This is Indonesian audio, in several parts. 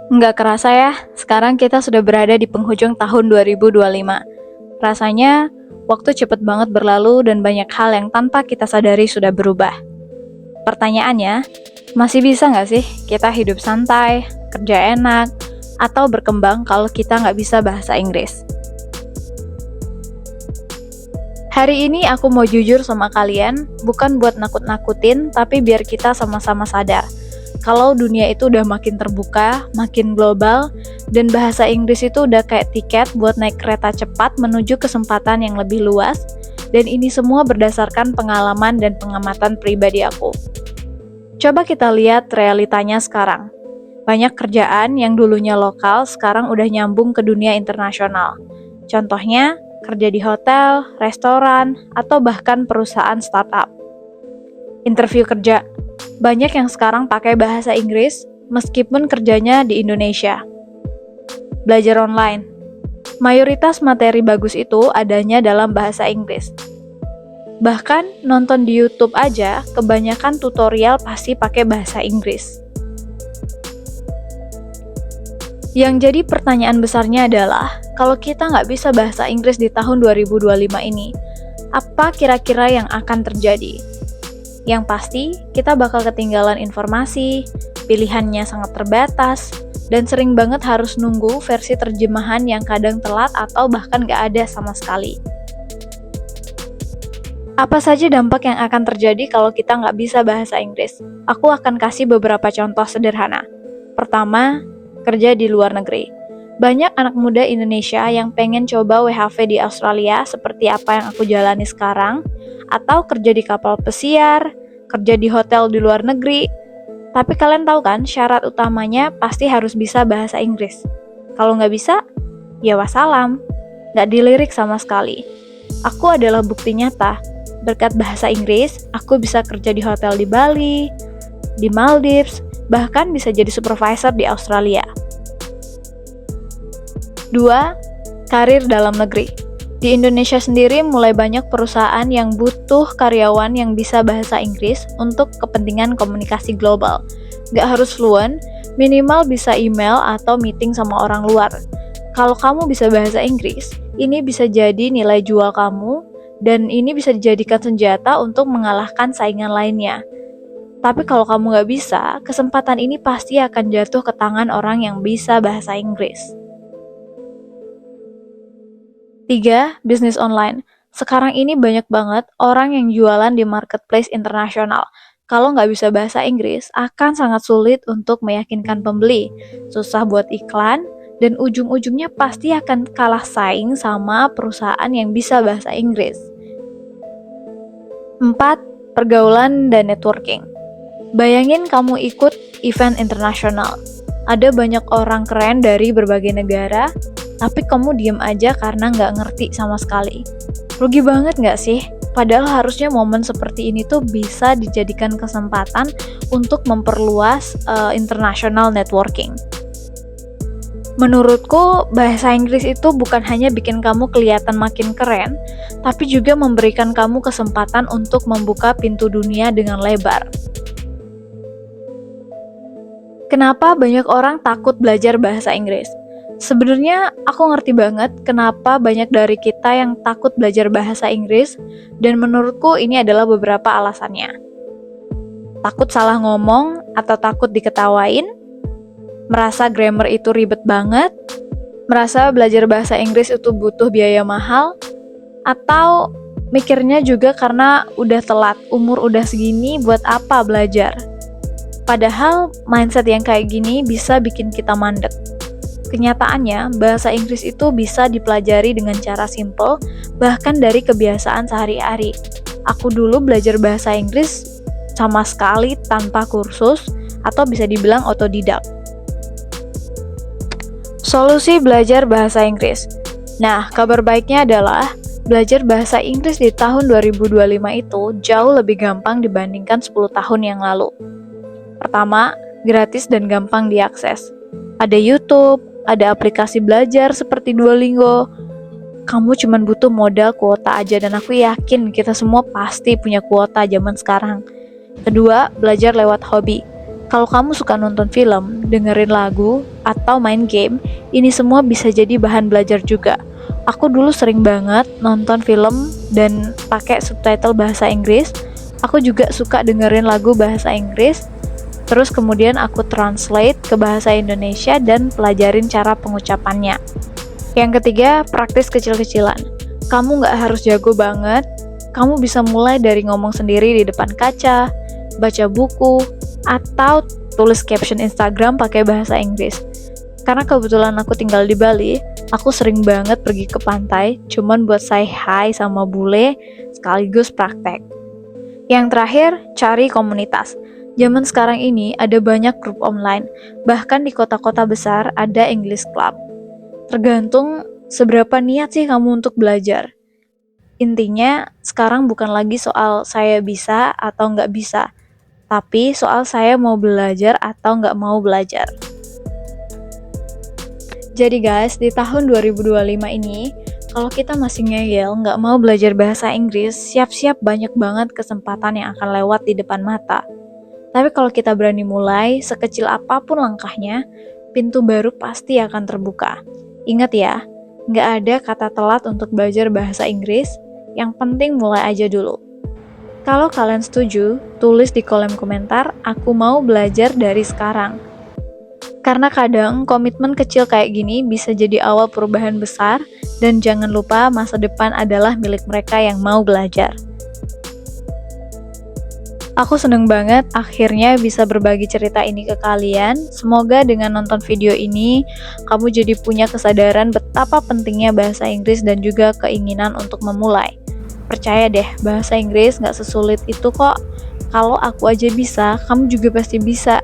Nggak kerasa ya, sekarang kita sudah berada di penghujung tahun 2025. Rasanya, waktu cepet banget berlalu dan banyak hal yang tanpa kita sadari sudah berubah. Pertanyaannya, masih bisa nggak sih kita hidup santai, kerja enak, atau berkembang kalau kita nggak bisa bahasa Inggris? Hari ini aku mau jujur sama kalian, bukan buat nakut-nakutin, tapi biar kita sama-sama sadar. Kalau dunia itu udah makin terbuka, makin global, dan bahasa Inggris itu udah kayak tiket buat naik kereta cepat menuju kesempatan yang lebih luas, dan ini semua berdasarkan pengalaman dan pengamatan pribadi aku. Coba kita lihat realitanya sekarang. Banyak kerjaan yang dulunya lokal sekarang udah nyambung ke dunia internasional. Contohnya, kerja di hotel, restoran, atau bahkan perusahaan startup. Interview kerja. Banyak yang sekarang pakai bahasa Inggris meskipun kerjanya di Indonesia. Belajar online. Mayoritas materi bagus itu adanya dalam bahasa Inggris. Bahkan nonton di YouTube aja, kebanyakan tutorial pasti pakai bahasa Inggris. Yang jadi pertanyaan besarnya adalah, kalau kita nggak bisa bahasa Inggris di tahun 2025 ini, apa kira-kira yang akan terjadi? Yang pasti, kita bakal ketinggalan informasi, pilihannya sangat terbatas, dan sering banget harus nunggu versi terjemahan yang kadang telat atau bahkan nggak ada sama sekali. Apa saja dampak yang akan terjadi kalau kita nggak bisa bahasa Inggris? Aku akan kasih beberapa contoh sederhana. Pertama, kerja di luar negeri. Banyak anak muda Indonesia yang pengen coba WHV di Australia seperti apa yang aku jalani sekarang, atau kerja di kapal pesiar, kerja di hotel di luar negeri. Tapi kalian tahu kan, syarat utamanya pasti harus bisa bahasa Inggris. Kalau nggak bisa, ya wassalam, nggak dilirik sama sekali. Aku adalah bukti nyata. Berkat bahasa Inggris, aku bisa kerja di hotel di Bali, di Maldives, bahkan bisa jadi supervisor di Australia. 2. Karir dalam negeri. Di Indonesia sendiri mulai banyak perusahaan yang butuh karyawan yang bisa bahasa Inggris untuk kepentingan komunikasi global. Gak harus fluent, minimal bisa email atau meeting sama orang luar. Kalau kamu bisa bahasa Inggris, ini bisa jadi nilai jual kamu, dan ini bisa dijadikan senjata untuk mengalahkan saingan lainnya. Tapi kalau kamu nggak bisa, kesempatan ini pasti akan jatuh ke tangan orang yang bisa bahasa Inggris. 3. Bisnis online. Sekarang ini banyak banget orang yang jualan di marketplace internasional. Kalau nggak bisa bahasa Inggris, akan sangat sulit untuk meyakinkan pembeli. Susah buat iklan, dan ujung-ujungnya pasti akan kalah saing sama perusahaan yang bisa bahasa Inggris. 4. Pergaulan dan networking. Bayangin kamu ikut event internasional. Ada banyak orang keren dari berbagai negara, tapi kamu diem aja karena nggak ngerti sama sekali. Rugi banget nggak sih? Padahal harusnya momen seperti ini tuh bisa dijadikan kesempatan untuk memperluas international networking. Menurutku, bahasa Inggris itu bukan hanya bikin kamu kelihatan makin keren, tapi juga memberikan kamu kesempatan untuk membuka pintu dunia dengan lebar. Kenapa banyak orang takut belajar bahasa Inggris? Sebenarnya aku ngerti banget kenapa banyak dari kita yang takut belajar bahasa Inggris, dan menurutku ini adalah beberapa alasannya. Takut salah ngomong atau takut diketawain, merasa grammar itu ribet banget, merasa belajar bahasa Inggris itu butuh biaya mahal, atau mikirnya juga karena udah telat, umur udah segini buat apa belajar. Padahal mindset yang kayak gini bisa bikin kita mandek. Kenyataannya, bahasa Inggris itu bisa dipelajari dengan cara simple, bahkan dari kebiasaan sehari-hari. Aku dulu belajar bahasa Inggris sama sekali tanpa kursus, atau bisa dibilang otodidak. Solusi belajar bahasa Inggris. Nah, kabar baiknya adalah belajar bahasa Inggris di tahun 2025 itu jauh lebih gampang dibandingkan 10 tahun yang lalu. Pertama, gratis dan gampang diakses. Ada YouTube, ada aplikasi belajar seperti Duolingo. Kamu cuma butuh modal kuota aja, dan aku yakin kita semua pasti punya kuota zaman sekarang. Kedua, belajar lewat hobi. Kalau kamu suka nonton film, dengerin lagu, atau main game, ini semua bisa jadi bahan belajar juga. Aku dulu sering banget nonton film dan pakai subtitle bahasa Inggris. Aku juga suka dengerin lagu bahasa Inggris, terus kemudian aku translate ke bahasa Indonesia dan pelajarin cara pengucapannya. Yang ketiga, praktis kecil-kecilan. Kamu nggak harus jago banget, kamu bisa mulai dari ngomong sendiri di depan kaca, baca buku, atau tulis caption Instagram pakai bahasa Inggris. Karena kebetulan aku tinggal di Bali, aku sering banget pergi ke pantai cuman buat say hi sama bule sekaligus praktek. Yang terakhir, cari komunitas. Zaman sekarang ini ada banyak grup online, bahkan di kota-kota besar ada English Club. Tergantung seberapa niat sih kamu untuk belajar. Intinya, sekarang bukan lagi soal saya bisa atau nggak bisa, tapi soal saya mau belajar atau nggak mau belajar. Jadi guys, di tahun 2025 ini, kalau kita masih ngeyel nggak mau belajar bahasa Inggris, siap-siap banyak banget kesempatan yang akan lewat di depan mata. Tapi kalau kita berani mulai, sekecil apapun langkahnya, pintu baru pasti akan terbuka. Ingat ya, nggak ada kata telat untuk belajar bahasa Inggris, yang penting mulai aja dulu. Kalau kalian setuju, tulis di kolom komentar, aku mau belajar dari sekarang. Karena kadang komitmen kecil kayak gini bisa jadi awal perubahan besar, dan jangan lupa masa depan adalah milik mereka yang mau belajar. Aku seneng banget akhirnya bisa berbagi cerita ini ke kalian. Semoga dengan nonton video ini, kamu jadi punya kesadaran betapa pentingnya bahasa Inggris dan juga keinginan untuk memulai. Percaya deh, bahasa Inggris gak sesulit itu kok. Kalau aku aja bisa, kamu juga pasti bisa.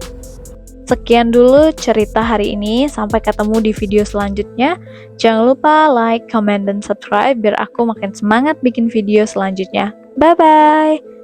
Sekian dulu cerita hari ini, sampai ketemu di video selanjutnya. Jangan lupa like, comment, dan subscribe biar aku makin semangat bikin video selanjutnya. Bye-bye!